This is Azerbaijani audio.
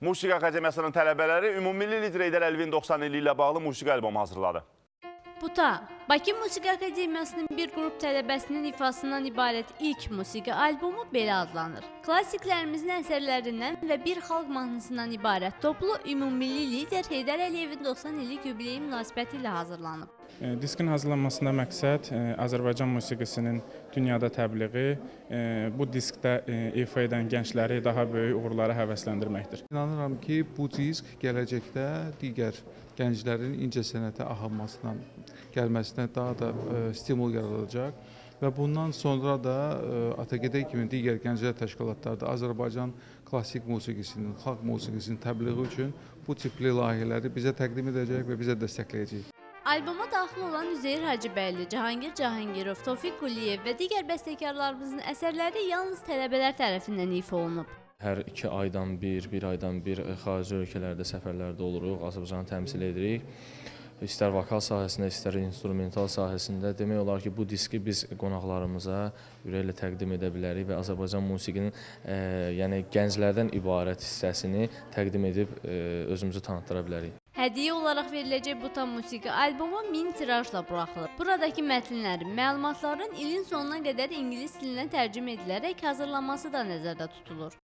Musiqi Akademiyasının tələbələri ümumilli lider Heydər Əliyevin 90 ili ilə bağlı musiqi albomu hazırladı. Buta, Bakı Musiqi Akademiyasının bir qrup tələbəsinin ifasından ibarət ilk musiqi albomu belə adlanır. Klassiklərimizin əsərlərindən və bir xalq mahnısından ibarət toplu ümumilli lider Heydər Əliyevin 90 illik yubileyi münasibəti ilə hazırlanıb. Diskin hazırlanmasında məqsəd Azərbaycan musiqisinin dünyada təbliği, bu diskdə ifa edən gəncləri daha böyük uğurlara həvəsləndirməkdir. İnanıram ki, bu disk gələcəkdə digər gənclərin incəsənətə axınmasına, gəlməsinə daha da stimul yaradacaq və bundan sonra da ATQD kimi digər gənclər təşkilatlarda Azərbaycan klassik musiqisinin, xalq musiqisinin təbliği üçün bu tipli layihələri bizə təqdim edəcək və bizə dəstəkləyəcək. Alboma daxil olan Üzeyir Hacıbəyli, Cahangir Cahangirov, Tofiq Quliyev və digər bəstəkarlarımızın əsərləri yalnız tələbələr tərəfindən ifa olunub. Hər 2 aydan bir aydan bir xarici ölkələrdə səfərlərdə oluruq, Azərbaycanı təmsil edirik. İstər vokal sahəsində, istər instrumental sahəsində demək olar ki, bu diski biz qonaqlarımıza ürəklə təqdim edə bilərik və Azərbaycan musiqinin yəni gənclərdən ibarət hissəsini təqdim edib özümüzü tanıtdıra bilərik. Hədiyyə olaraq veriləcək Buta musiqi albomu 1000 tirajla buraxılıb. Buradakı mətnlərin, məlumatların ilin sonuna qədər ingilis dilinə tərcümə edilərək hazırlanması da nəzərdə tutulur.